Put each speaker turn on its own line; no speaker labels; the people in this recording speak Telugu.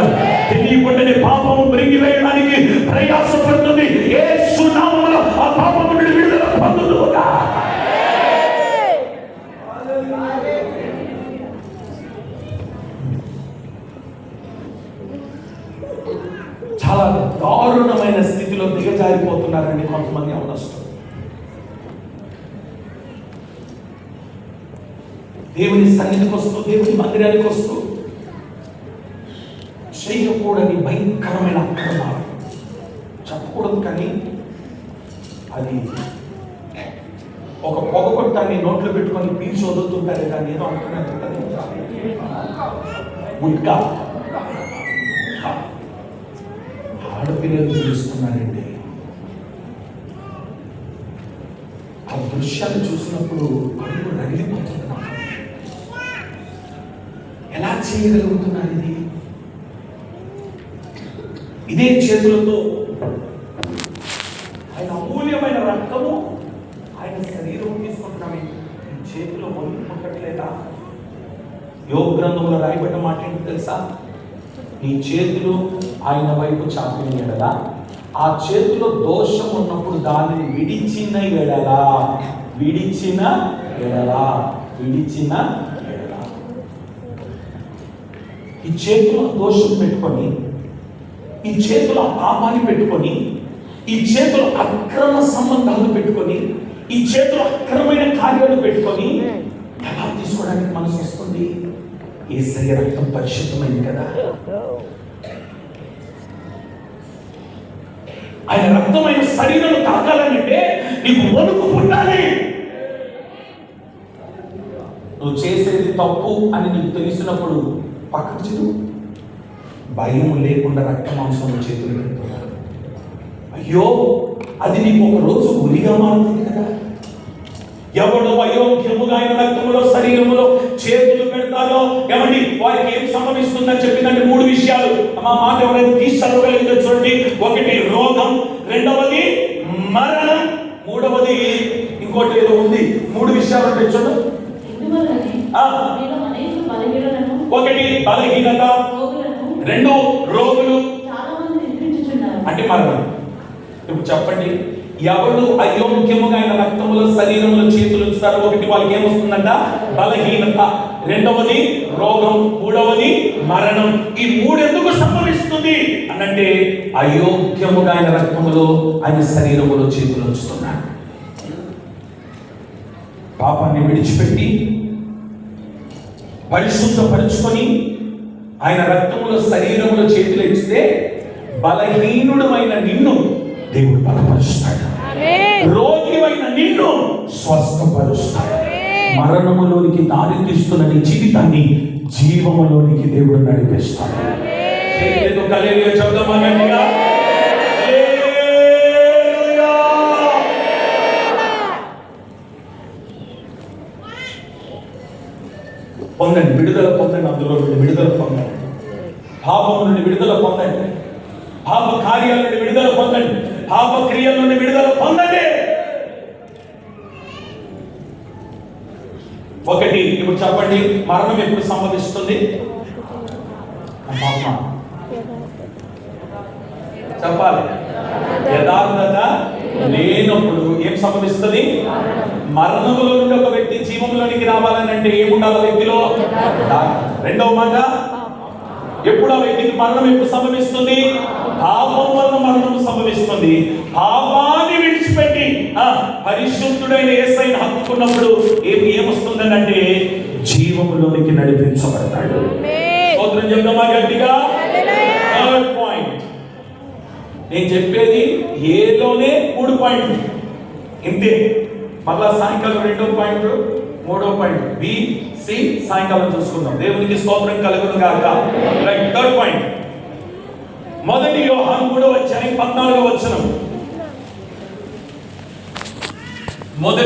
ఉన్నారు. తెలియకుండానే పాపము మృంగివేయడానికి ప్రయాసపడుతుంది. యేసు నామములో ఆ పాపము నుండి విడుదల పొందుదువుగా. చాలా దారుణమైన స్థితిలో దిగజారిపోతున్నారండి కొంతమంది యవనస్తులు. దేవుని సన్నిధికి వస్తూ, దేవుని మందిరానికి వస్తూ చేయకూడని భయంకరమైన అక్రమాలు చెప్పకూడదు, కానీ అది ఒక పొగకొట్టాన్ని నోట్లో పెట్టుకొని పీల్చి వదులుతుంటారే, దాన్ని ఏదో అంటున్నారు. గుట్కా ఆడపిల్లలు తెలుస్తున్నారండి. ఆ దృశ్యాలు చూసినప్పుడు కళ్ళు రగిలిపోతున్నారు. ఎలా చేయగలుగుతున్నారు ఇది? ఇదే చేతులతో ఆయన అమూల్యమైన రక్తము, ఆయన శరీరం తీసుకుంటున్నామే, ఈ చేతిలో వణుకు పుట్టట్లేదా? యోగ గ్రంథంలో రాయబడ్డ మాట ఏంటి తెలుసా? నీ చేతులు ఆయన వైపు చాపిన ఎడల, ఆ చేతిలో దోషం ఉన్నప్పుడు దానిని విడిచిన ఎడల, విడిచిన ఎడల, విడిచిన ఎడల, ఈ చేతిలో దోషం పెట్టుకొని, ఈ చేతిలో పాపాన్ని పెట్టుకొని, ఈ చేతిలో అక్రమ సంబంధాలు పెట్టుకొని, ఈ చేతిలో అక్రమైన కార్యాలు పెట్టుకొని ఎలా తీసుకోవడానికి మనసు వస్తుంది? యేసయ్య రక్తం పరిశుద్ధమైంది కదా. ఆయన రక్తమైన శరీరం తాకాలంటే నీకు వణుకు పుట్టాలి. నువ్వు చేసేది తప్పు అని నీకు తెలిసినప్పుడు పక్కకు చెడు, భయం లేకుండా రక్త మాంసం చేతులు పెడుతున్నారు. అయ్యో, అది నీకు ఒక రోజు ఉరిగా మారుతుంది కదా. ఎవడు అయోగ్యముగా ఆయన రక్తములో శరీరములో చేతులు పెడతారో ఏమండి వారికి ఏం సంభవిస్తుందని చెప్పిందంటే 3 విషయాలు. మా మాట ఎవరైనా తీసుకోగలిగితే చూడండి. 1 రోగం, 2వది మరణం, 3వది ఇంకోటి ఏదో ఉంది. 3 విషయాలు ఉంటాయి చూడు. 1 బలహీనత, 2 రోగులు, అంటే మరణం. ఇప్పుడు చెప్పండి, ఎవరు అయోగ్యముగా ఆయన రక్తములో శరీరంలో చేతులు ఉంచుతారో 1 వాళ్ళకి ఏమొస్తుందంట? బలహీనత, 2వది రోగం, 3వది మరణం. ఈ 3 ఎందుకు సంభవిస్తుంది అనంటే అయోగ్యముగా ఆయన రక్తములో ఆయన శరీరములో చేతులు ఉంచుతున్నాడు. పాపాన్ని విడిచిపెట్టి పరిశుద్ధపరుచుకొని ఆయన రక్తములో శరీరములో చేతులు ఇస్తే బలహీనుడమైన నిన్ను దేవుడు బలపరుస్తాడు. రోగివైన నిన్ను స్వస్థపరుస్తాడు. మరణములోనికి దారి తీస్తున్న నీ జీవితాన్ని జీవములోనికి దేవుడు నడిపిస్తాడు. పొందండి, విడుదల పొందండి. అందులో విడుదల పొందండి. పాపం నుండి విడుదల పొందండి. పాప కార్యాల నుండి విడుదల పొందండి. పాప క్రియల నుండి విడుదల పొందండి. 1 ఇప్పుడు చెప్పండి, మరణం ఎప్పుడు సంభవిస్తుంది? చెప్పాలి. యథార్థత లేనప్పుడు ఏం సంభవిస్తుంది? మరణములో నుండి ఒక వ్యక్తి జీవంలోనికి రావాలని అంటే ఏముండాలి వ్యక్తిలో? 2వ మాట, ఎప్పుడు ఆ వ్యక్తికి మరణం ఎప్పుడు సంభవిస్తుంది? పాపం వల్ల మరణం సంభవిస్తుంది. పాపాన్ని విడిచిపెట్టి పరిశుద్ధుడైన యేసయ్యను హత్తుకున్నప్పుడు ఏమొస్తుందని అంటే జీవములోనికి నడిపించబడతాడు. స్తోత్రం చెప్దామా గట్టిగా? 3rd పాయింట్ నేను చెప్పేది ఏలోనే 3 పాయింట్లు ఇంతే. మళ్ళా సాయంకాలం 2వ పాయింట్, 3వ పాయింట్ బి సి సాయంకాలం చూసుకుందాం. దేవునికి స్తోత్రం కలుగును గాక. Right, 3rd point. 1 యోహాను 3వ అధ్యాయం 14వ వచనం. 1